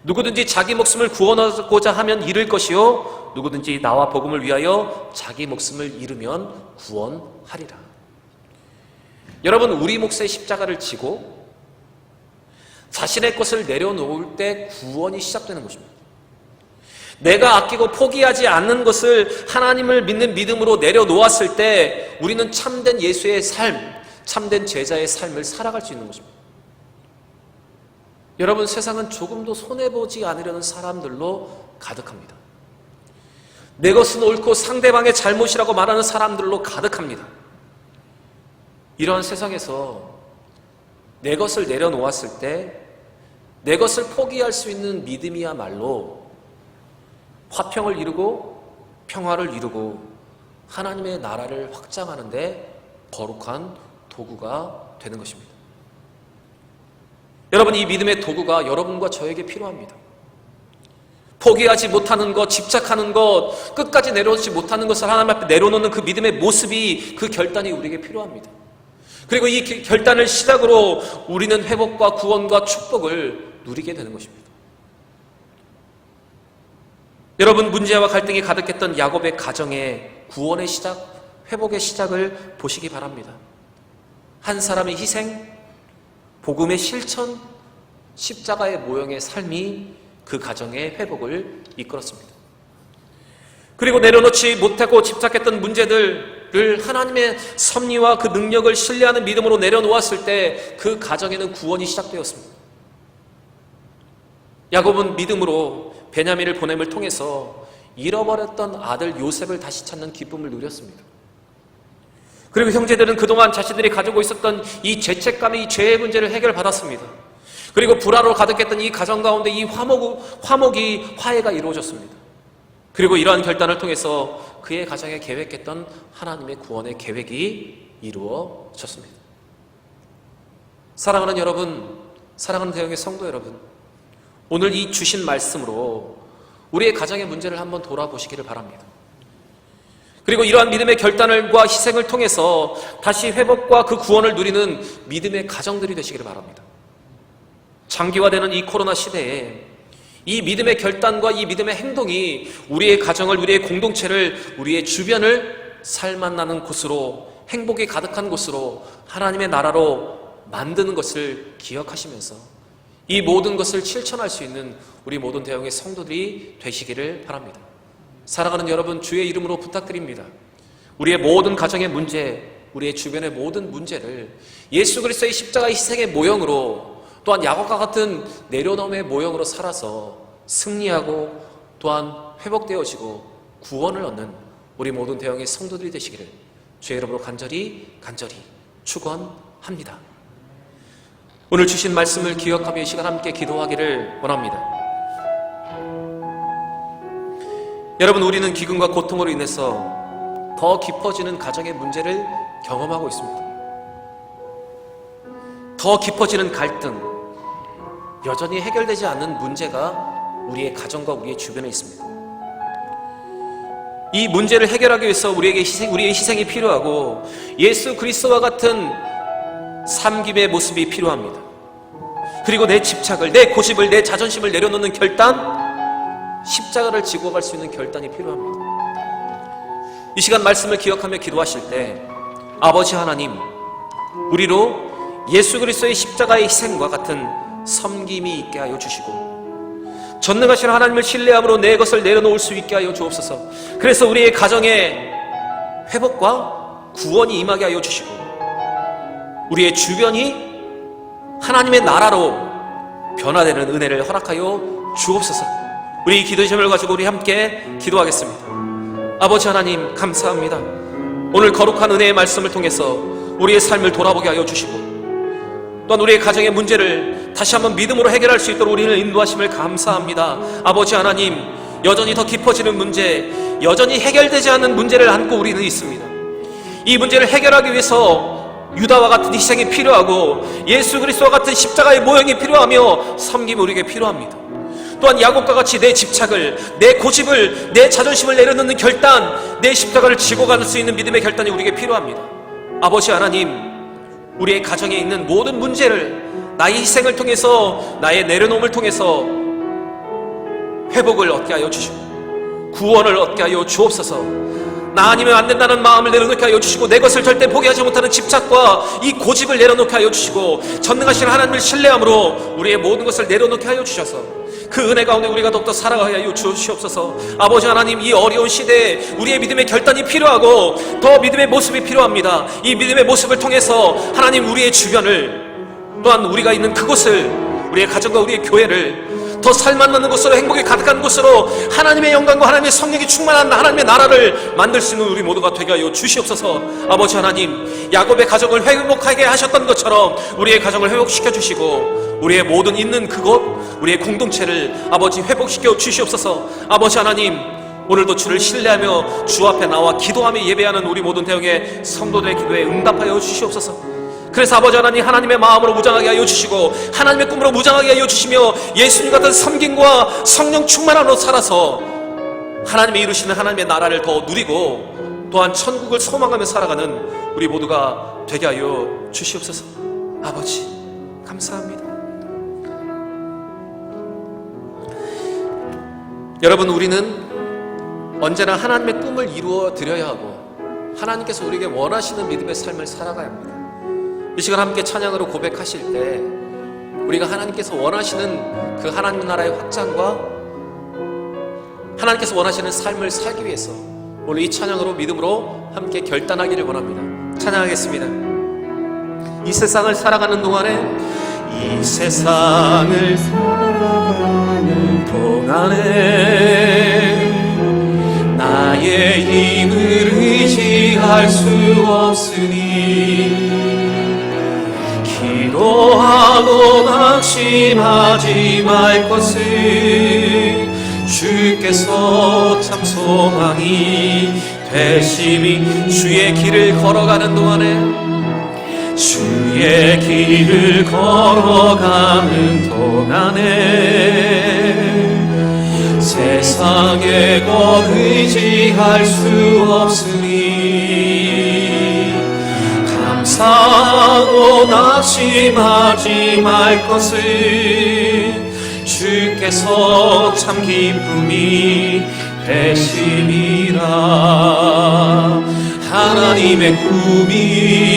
누구든지 자기 목숨을 구원하고자 하면 잃을 것이요 누구든지 나와 복음을 위하여 자기 목숨을 잃으면 구원하리라. 여러분, 우리 몫의 십자가를 지고 자신의 것을 내려놓을 때 구원이 시작되는 것입니다. 내가 아끼고 포기하지 않는 것을 하나님을 믿는 믿음으로 내려놓았을 때 우리는 참된 예수의 삶, 참된 제자의 삶을 살아갈 수 있는 것입니다. 여러분, 세상은 조금도 손해보지 않으려는 사람들로 가득합니다. 내 것은 옳고 상대방의 잘못이라고 말하는 사람들로 가득합니다. 이러한 세상에서 내 것을 내려놓았을 때 내 것을 포기할 수 있는 믿음이야말로 화평을 이루고 평화를 이루고 하나님의 나라를 확장하는 데 거룩한 도구가 되는 것입니다. 여러분, 이 믿음의 도구가 여러분과 저에게 필요합니다. 포기하지 못하는 것, 집착하는 것, 끝까지 내려놓지 못하는 것을 하나님 앞에 내려놓는 그 믿음의 모습이, 그 결단이 우리에게 필요합니다. 그리고 이 결단을 시작으로 우리는 회복과 구원과 축복을 누리게 되는 것입니다. 여러분, 문제와 갈등이 가득했던 야곱의 가정의 구원의 시작, 회복의 시작을 보시기 바랍니다. 한 사람의 희생, 복음의 실천, 십자가의 모형의 삶이 그 가정의 회복을 이끌었습니다. 그리고 내려놓지 못하고 집착했던 문제들을 하나님의 섭리와 그 능력을 신뢰하는 믿음으로 내려놓았을 때 그 가정에는 구원이 시작되었습니다. 야곱은 믿음으로 베냐민을 보냄을 통해서 잃어버렸던 아들 요셉을 다시 찾는 기쁨을 누렸습니다. 그리고 형제들은 그동안 자신들이 가지고 있었던 이 죄책감의 이 죄의 문제를 해결받았습니다. 그리고 불화로 가득했던 이 가정 가운데 이 화목이 화해가 이루어졌습니다. 그리고 이러한 결단을 통해서 그의 가정에 계획했던 하나님의 구원의 계획이 이루어졌습니다. 사랑하는 여러분, 사랑하는 대형의 성도 여러분, 오늘 이 주신 말씀으로 우리의 가정의 문제를 한번 돌아보시기를 바랍니다. 그리고 이러한 믿음의 결단과 희생을 통해서 다시 회복과 그 구원을 누리는 믿음의 가정들이 되시기를 바랍니다. 장기화되는 이 코로나 시대에 이 믿음의 결단과 이 믿음의 행동이 우리의 가정을, 우리의 공동체를, 우리의 주변을 살맛나는 곳으로, 행복이 가득한 곳으로, 하나님의 나라로 만드는 것을 기억하시면서 이 모든 것을 실천할 수 있는 우리 모든 대형의 성도들이 되시기를 바랍니다. 사랑하는 여러분, 주의 이름으로 부탁드립니다. 우리의 모든 가정의 문제, 우리의 주변의 모든 문제를 예수 그리스도의 십자가의 희생의 모형으로, 또한 야곱과 같은 내려놓음의 모형으로 살아서 승리하고 또한 회복되어지고 구원을 얻는 우리 모든 대형의 성도들이 되시기를 주의 이름으로 간절히 축원합니다. 오늘 주신 말씀을 기억하며 이 시간 함께 기도하기를 원합니다. 여러분, 우리는 기근과 고통으로 인해서 더 깊어지는 가정의 문제를 경험하고 있습니다. 더 깊어지는 갈등, 여전히 해결되지 않는 문제가 우리의 가정과 우리의 주변에 있습니다. 이 문제를 해결하기 위해서 우리의 희생이 필요하고 예수 그리스도와 같은 섬김의 모습이 필요합니다. 그리고 내 집착을, 내 고집을, 내 자존심을 내려놓는 결단, 십자가를 지고 갈 수 있는 결단이 필요합니다. 이 시간 말씀을 기억하며 기도하실 때 아버지 하나님, 우리로 예수 그리스도의 십자가의 희생과 같은 섬김이 있게 하여 주시고 전능하신 하나님을 신뢰함으로 내 것을 내려놓을 수 있게 하여 주옵소서. 그래서 우리의 가정에 회복과 구원이 임하게 하여 주시고 우리의 주변이 하나님의 나라로 변화되는 은혜를 허락하여 주옵소서. 우리 기도 제목을 가지고 우리 함께 기도하겠습니다. 아버지 하나님, 감사합니다. 오늘 거룩한 은혜의 말씀을 통해서 우리의 삶을 돌아보게 하여 주시고 또한 우리의 가정의 문제를 다시 한번 믿음으로 해결할 수 있도록 우리를 인도하심을 감사합니다. 아버지 하나님, 여전히 더 깊어지는 문제, 여전히 해결되지 않는 문제를 안고 우리는 있습니다. 이 문제를 해결하기 위해서 유다와 같은 희생이 필요하고 예수 그리스도와 같은 십자가의 모형이 필요하며 섬김이 우리에게 필요합니다. 또한 야곱과 같이 내 집착을, 내 고집을, 내 자존심을 내려놓는 결단, 내 십자가를 지고 갈 수 있는 믿음의 결단이 우리에게 필요합니다. 아버지 하나님, 우리의 가정에 있는 모든 문제를 나의 희생을 통해서, 나의 내려놓음을 통해서 회복을 얻게 하여 주시고 구원을 얻게 하여 주옵소서. 나 아니면 안 된다는 마음을 내려놓게 하여 주시고 내 것을 절대 포기하지 못하는 집착과 이 고집을 내려놓게 하여 주시고 전능하신 하나님을 신뢰함으로 우리의 모든 것을 내려놓게 하여 주셔서 그 은혜 가운데 우리가 더욱더 살아가게 하여 주시옵소서. 아버지 하나님, 이 어려운 시대에 우리의 믿음의 결단이 필요하고 더 믿음의 모습이 필요합니다. 이 믿음의 모습을 통해서 하나님, 우리의 주변을, 또한 우리가 있는 그곳을, 우리의 가정과 우리의 교회를 더 살맛나는 곳으로, 행복이 가득한 곳으로, 하나님의 영광과 하나님의 성령이 충만한 하나님의 나라를 만들 수 있는 우리 모두가 되게 하여 주시옵소서. 아버지 하나님, 야곱의 가정을 회복하게 하셨던 것처럼 우리의 가정을 회복시켜 주시고 우리의 모든 있는 그곳, 우리의 공동체를 아버지 회복시켜 주시옵소서. 아버지 하나님, 오늘도 주를 신뢰하며 주 앞에 나와 기도하며 예배하는 우리 모든 대형의 성도들의 기도에 응답하여 주시옵소서. 그래서 아버지 하나님, 하나님의 마음으로 무장하게 하여 주시고 하나님의 꿈으로 무장하게 하여 주시며 예수님 같은 섬김과 성령 충만함으로 살아서 하나님이 이루시는 하나님의 나라를 더 누리고 또한 천국을 소망하며 살아가는 우리 모두가 되게 하여 주시옵소서. 아버지 감사합니다. 여러분, 우리는 언제나 하나님의 꿈을 이루어 드려야 하고 하나님께서 우리에게 원하시는 믿음의 삶을 살아가야 합니다. 이 시간 함께 찬양으로 고백하실 때 우리가 하나님께서 원하시는 그 하나님 나라의 확장과 하나님께서 원하시는 삶을 살기 위해서 오늘 이 찬양으로 믿음으로 함께 결단하기를 원합니다. 찬양하겠습니다. 이 세상을 살아가는 동안에, 이 세상을 살아가는 동안에 나의 힘을 의지할 수 없으니 기도하고 낙심하지 말 것을 주께서 참 소망이 되심이. 주의 길을 걸어가는 동안에, 주의 길을 걸어가는 동안에 세상의 것 의지할 수 없으니 감사하고 낙심하지 말 것을 주께서 참 기쁨이 되심이라. 하나님의 꿈이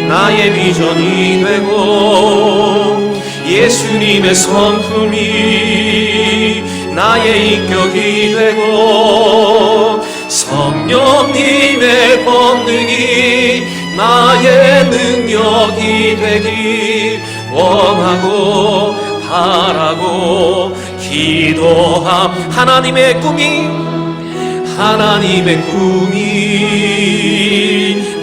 나의 비전이 되고 예수님의 성품이 나의 인격이 되고 성령님의 권능이 나의 능력이 되길 원하고 바라고 기도함. 하나님의 꿈이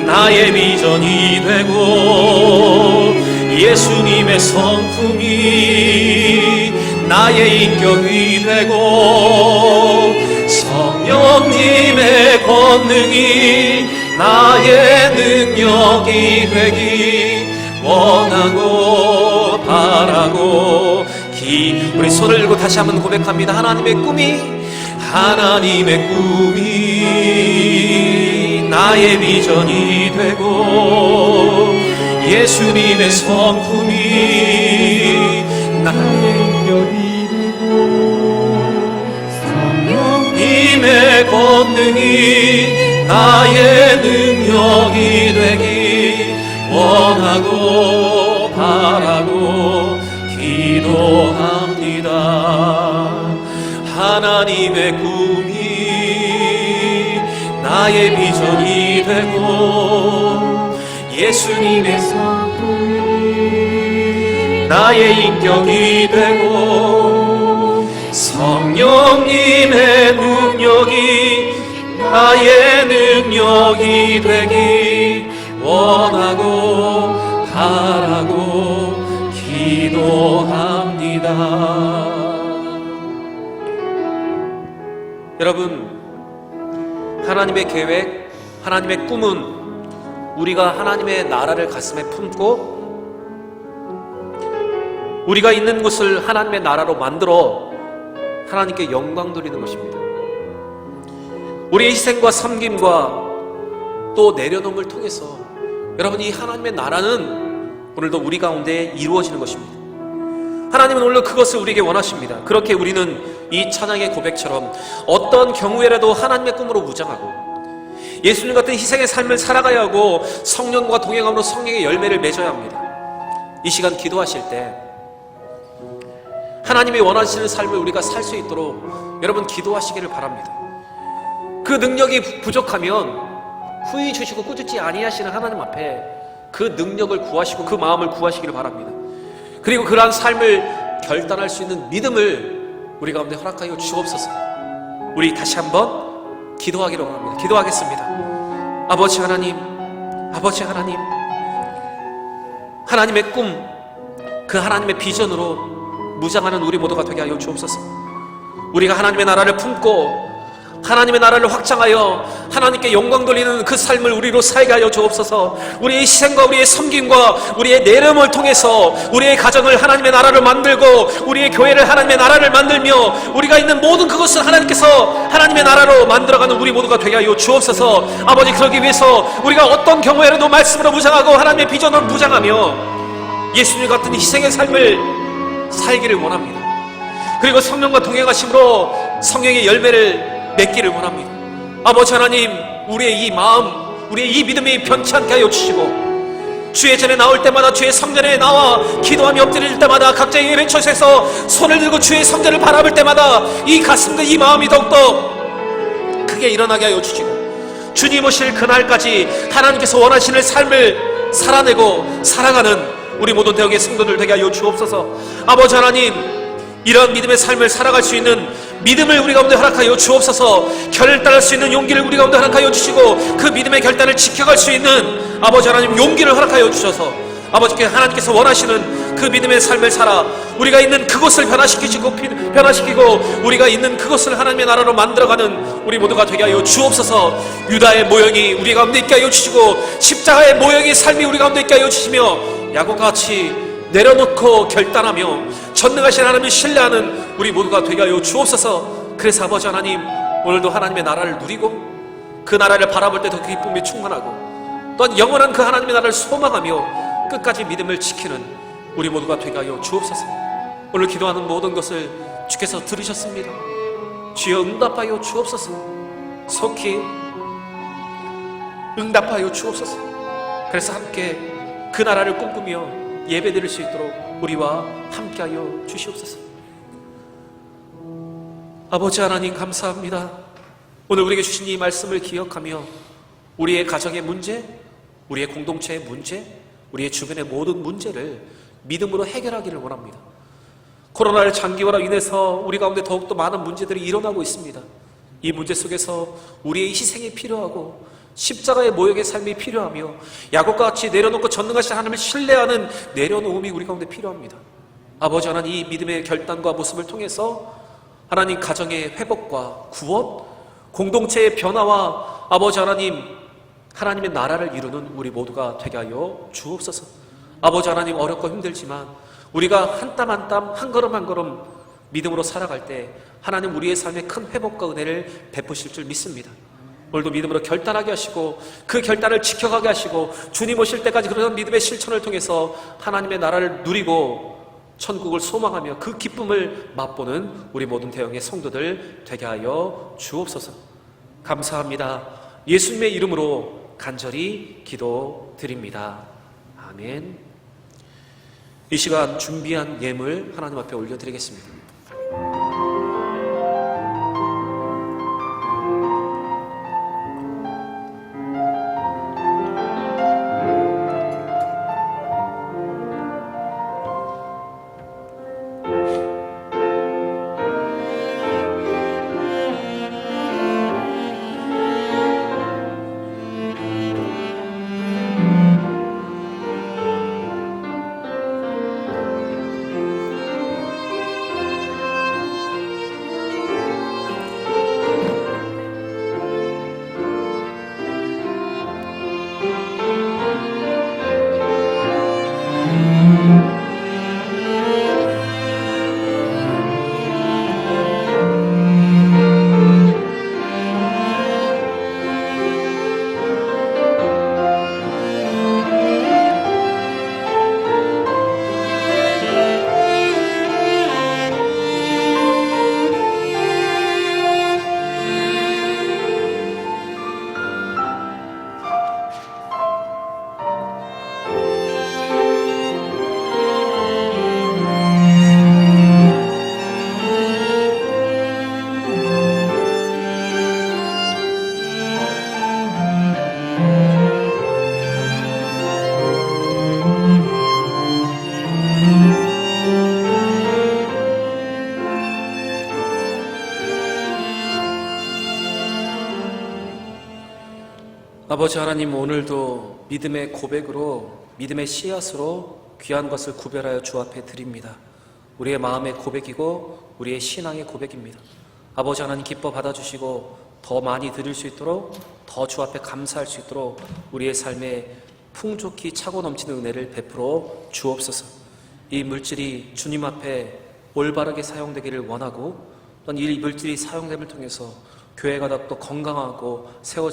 나의 비전이 되고 예수님의 성품이 나의 인격이 되고 성령님의 권능이 나의 능력이 되기 원하고 바라고 우리 손을 들고 다시 한번 고백합니다. 하나님의 꿈이 나의 비전이 되고 예수님의 성품이 나의 인격이 되고 성령님의 권능이 나의 능력이 되기 원하고 바라고 기도합니다. 하나님의 꿈이 나의 비전이 되고 예수님의 성품이 나의 인격이 되고 성령님의 능력이 나의 능력이 되기 원하고 바라고 기도합니다. 여러분, 하나님의 계획, 하나님의 꿈은 우리가 하나님의 나라를 가슴에 품고 우리가 있는 곳을 하나님의 나라로 만들어 하나님께 영광 돌리는 것입니다. 우리의 희생과 섬김과 또 내려놓음을 통해서 여러분, 이 하나님의 나라는 오늘도 우리 가운데 이루어지는 것입니다. 하나님은 오늘 그것을 우리에게 원하십니다. 그렇게 우리는 이 찬양의 고백처럼 어떤 경우에라도 하나님의 꿈으로 무장하고 예수님 같은 희생의 삶을 살아가야 하고 성령과 동행함으로 성령의 열매를 맺어야 합니다. 이 시간 기도하실 때 하나님이 원하시는 삶을 우리가 살 수 있도록 여러분 기도하시기를 바랍니다. 그 능력이 부족하면 후히 주시고 꾸짖지 아니하시는 하나님 앞에 그 능력을 구하시고 그 마음을 구하시기를 바랍니다. 그리고 그러한 삶을 결단할 수 있는 믿음을 우리 가운데 허락하여 주옵소서. 우리 다시 한번 기도하기로 합니다. 기도하겠습니다. 아버지 하나님, 아버지 하나님, 하나님의 꿈, 그 하나님의 비전으로 무장하는 우리 모두가 되게 하여 주옵소서. 우리가 하나님의 나라를 품고 하나님의 나라를 확장하여 하나님께 영광 돌리는 그 삶을 우리로 살게 하여 주옵소서. 우리의 희생과 우리의 섬김과 우리의 내름을 통해서 우리의 가정을 하나님의 나라를 만들고 우리의 교회를 하나님의 나라를 만들며 우리가 있는 모든 그것을 하나님께서 하나님의 나라로 만들어가는 우리 모두가 되게 하여 주옵소서. 아버지, 그러기 위해서 우리가 어떤 경우에라도 말씀으로 무장하고 하나님의 비전으로 무장하며 예수님 같은 희생의 삶을 살기를 원합니다. 그리고 성령과 동행하심으로 성령의 열매를 맺기를 원합니다. 아버지 하나님, 우리의 이 마음, 우리의 이 믿음이 변치 않게 하여 주시고 주의 전에 나올 때마다 주의 성전에 나와 기도하며 엎드릴 때마다 각자의 예배 처소에서 손을 들고 주의 성전을 바라볼 때마다 이 가슴과 이 마음이 더욱더 크게 일어나게 하여 주시고 주님 오실 그날까지 하나님께서 원하시는 삶을 살아내고 살아가는 우리 모든 대형의 성도들 되게 하여 주옵소서. 아버지 하나님, 이런 믿음의 삶을 살아갈 수 있는 믿음을 우리 가운데 허락하여 주옵소서. 결단할 수 있는 용기를 우리 가운데 허락하여 주시고 그 믿음의 결단을 지켜갈 수 있는 아버지 하나님 용기를 허락하여 주셔서 아버지께 하나님께서 원하시는 그 믿음의 삶을 살아 우리가 있는 그곳을 변화시키고 우리가 있는 그곳을 하나님의 나라로 만들어가는 우리 모두가 되게 하여 주옵소서. 유다의 모형이 우리 가운데 있게 하여 주시고 십자가의 모형의 삶이 우리 가운데 있게 하여 주시며 야곱과 같이 내려놓고 결단하며 전능하신 하나님을 신뢰하는 우리 모두가 되게 하여 주옵소서. 그래서 아버지 하나님, 오늘도 하나님의 나라를 누리고 그 나라를 바라볼 때도 그 기쁨이 충만하고 또한 영원한 그 하나님의 나라를 소망하며 끝까지 믿음을 지키는 우리 모두가 되게 하여 주옵소서. 오늘 기도하는 모든 것을 주께서 들으셨습니다. 주여 응답하여 주옵소서. 속히 응답하여 주옵소서. 그래서 함께 그 나라를 꿈꾸며 예배드릴 수 있도록 우리와 함께하여 주시옵소서. 아버지 하나님, 감사합니다. 오늘 우리에게 주신 이 말씀을 기억하며 우리의 가정의 문제, 우리의 공동체의 문제, 우리의 주변의 모든 문제를 믿음으로 해결하기를 원합니다. 코로나의 장기화로 인해서 우리 가운데 더욱더 많은 문제들이 일어나고 있습니다. 이 문제 속에서 우리의 희생이 필요하고 십자가의 모욕의 삶이 필요하며 야곱과 같이 내려놓고 전능하신 하나님을 신뢰하는 내려놓음이 우리 가운데 필요합니다. 아버지 하나님, 이 믿음의 결단과 모습을 통해서 하나님 가정의 회복과 구원, 공동체의 변화와 아버지 하나님, 하나님의 나라를 이루는 우리 모두가 되게 하여 주옵소서. 아버지 하나님, 어렵고 힘들지만 우리가 한 땀 한 땀, 한 걸음 한 걸음 믿음으로 살아갈 때 하나님 우리의 삶에 큰 회복과 은혜를 베푸실 줄 믿습니다. 오늘도 믿음으로 결단하게 하시고 그 결단을 지켜가게 하시고 주님 오실 때까지 그런 믿음의 실천을 통해서 하나님의 나라를 누리고 천국을 소망하며 그 기쁨을 맛보는 우리 모든 대형의 성도들 되게 하여 주옵소서. 감사합니다. 예수님의 이름으로 간절히 기도드립니다. 아멘. 이 시간 준비한 예물 하나님 앞에 올려드리겠습니다. 아버지 하나님, 오늘도 믿음의 고백으로, 믿음의 씨앗으로 귀한 것을 구별하여 주 앞에 드립니다. 우리의 마음의 고백이고 우리의 신앙의 고백입니다. 아버지 하나님, 기뻐 받아주시고 더 많이 드릴 수 있도록, 더 주 앞에 감사할 수 있도록 우리의 삶에 풍족히 차고 넘치는 은혜를 베풀어 주옵소서. 이 물질이 주님 앞에 올바르게 사용되기를 원하고, 또한 이 물질이 사용됨을 통해서 교회가 더 건강하고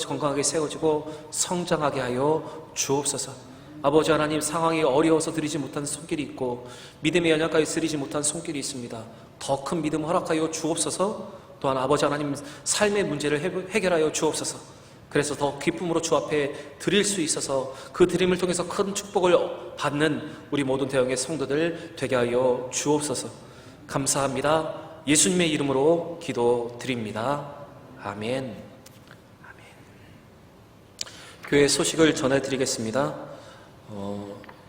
건강하게 세워지고 성장하게 하여 주옵소서. 아버지 하나님, 상황이 어려워서 드리지 못한 손길이 있고 믿음의 연약하여 드리지 못한 손길이 있습니다. 더 큰 믿음 허락하여 주옵소서. 또한 아버지 하나님, 삶의 문제를 해결하여 주옵소서. 그래서 더 기쁨으로 주 앞에 드릴 수 있어서 그 드림을 통해서 큰 축복을 받는 우리 모든 대형의 성도들 되게 하여 주옵소서. 감사합니다. 예수님의 이름으로 기도드립니다. 아멘. 아멘. 교회 소식을 전해드리겠습니다.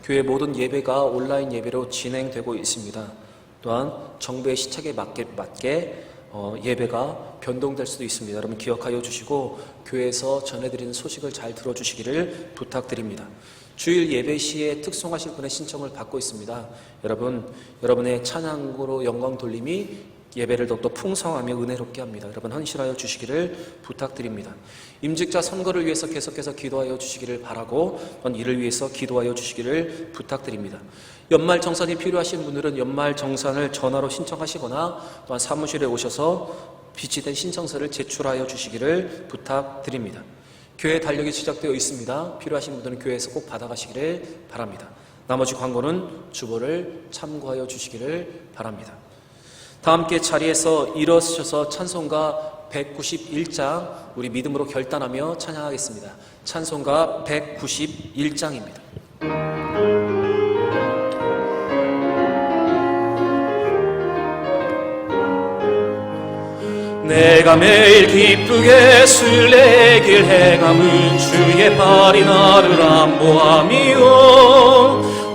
교회 모든 예배가 온라인 예배로 진행되고 있습니다. 또한 정부의 시책에 맞게 예배가 변동될 수도 있습니다. 여러분 기억하여 주시고 교회에서 전해드리는 소식을 잘 들어주시기를 부탁드립니다. 주일 예배 시에 특송하실 분의 신청을 받고 있습니다. 여러분의 찬양으로 영광 돌림이 예배를 더욱더 풍성하며 은혜롭게 합니다. 여러분 헌신하여 주시기를 부탁드립니다. 임직자 선거를 위해서 계속해서 기도하여 주시기를 바라고, 또한 이를 위해서 기도하여 주시기를 부탁드립니다. 연말정산이 필요하신 분들은 연말정산을 전화로 신청하시거나 또한 사무실에 오셔서 비치된 신청서를 제출하여 주시기를 부탁드립니다. 교회 달력이 시작되어 있습니다. 필요하신 분들은 교회에서 꼭 받아가시기를 바랍니다. 나머지 광고는 주보를 참고하여 주시기를 바랍니다. 다 함께 자리에서 일어서셔서 찬송가 191장 우리 믿음으로 결단하며 찬양하겠습니다. 찬송가 191장입니다. 내가 매일 기쁘게 술래길 행함은 주의 발이 나를 안보함이요,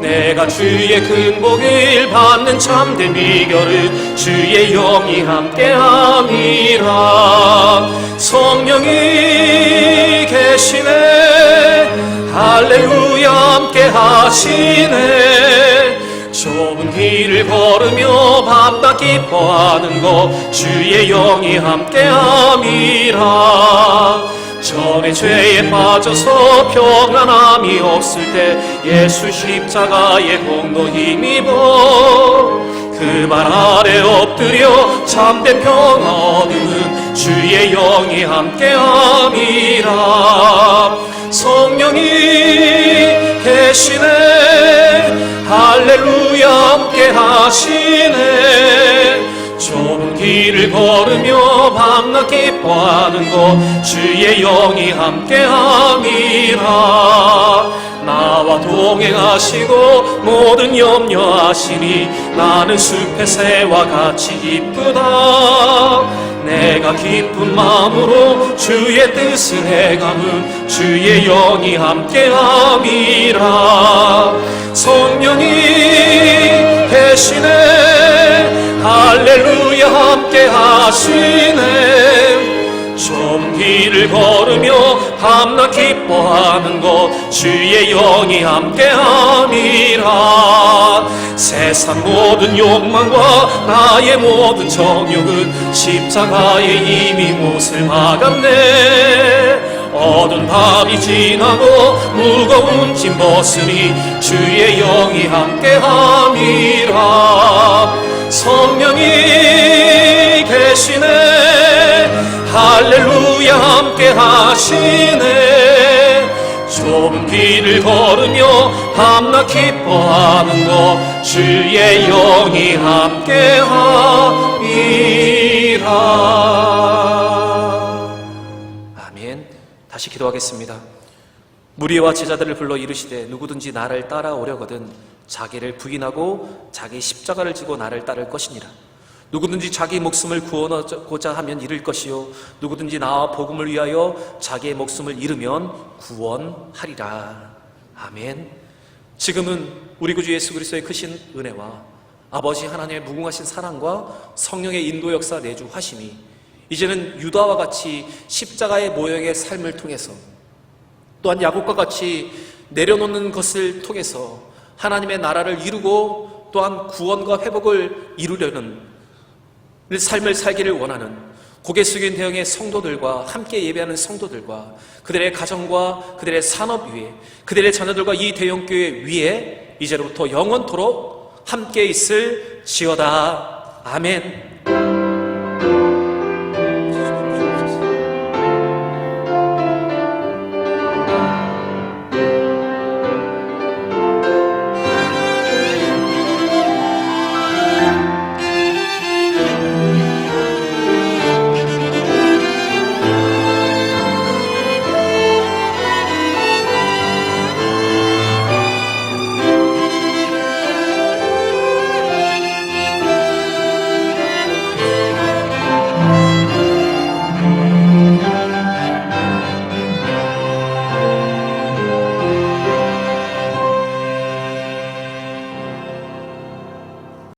내가 주의 큰 복을 받는 참된 비결은 주의 영이 함께함이라. 성령이 계시네, 할렐루야 함께하시네. 좁은 길을 걸으며 밤낮 기뻐하는 것 주의 영이 함께함이라. 전에 죄에 빠져서 평안함이 없을 때 예수 십자가의 공로 힘입어 그 발 아래 엎드려 참된 평화 얻으는 주의 영이 함께함이라. 성령이 계시네, 할렐루야 함께하시네. 좁은 길을 걸으며 밤낮 기뻐하는 것 주의 영이 함께함이라. 나와 동행하시고 모든 염려하시니 나는 숲의 새와 같이 기쁘다. 내가 기쁜 마음으로 주의 뜻을 행함은 주의 영이 함께함이라. 성령이 계시네, 할렐루야 함께하시네. 좁은 길을 걸으며 밤낮 기뻐하는 것 주의 영이 함께함이라. 세상 모든 욕망과 나의 모든 정욕은 십자가에 이미 못을 막았네. 어두운 밤이 지나고 무거운 짐 벗으니 주의 영이 함께함이라. 성령이 계시네, 할렐루야 함께하시네. 좁은 길을 걸으며 밤낮 기뻐하는 것 주의 영이 함께함이라. 아멘. 다시 기도하겠습니다. 무리와 제자들을 불러 이르시되 누구든지 나를 따라오려거든 자기를 부인하고 자기 십자가를 지고 나를 따를 것이니라. 누구든지 자기 목숨을 구원하고자 하면 잃을 것이요 누구든지 나와 복음을 위하여 자기의 목숨을 잃으면 구원하리라. 아멘. 지금은 우리 구주 예수 그리스도의 크신 은혜와 아버지 하나님의 무궁하신 사랑과 성령의 인도 역사 내주하심이 이제는 유다와 같이 십자가의 모형의 삶을 통해서 또한 야곱과 같이 내려놓는 것을 통해서 하나님의 나라를 이루고 또한 구원과 회복을 이루려는 삶을 살기를 원하는 고개 숙인 대형의 성도들과 함께 예배하는 성도들과 그들의 가정과 그들의 산업 위에 그들의 자녀들과 이 대형교회 위에 이제로부터 영원토록 함께 있을 지어다. 아멘.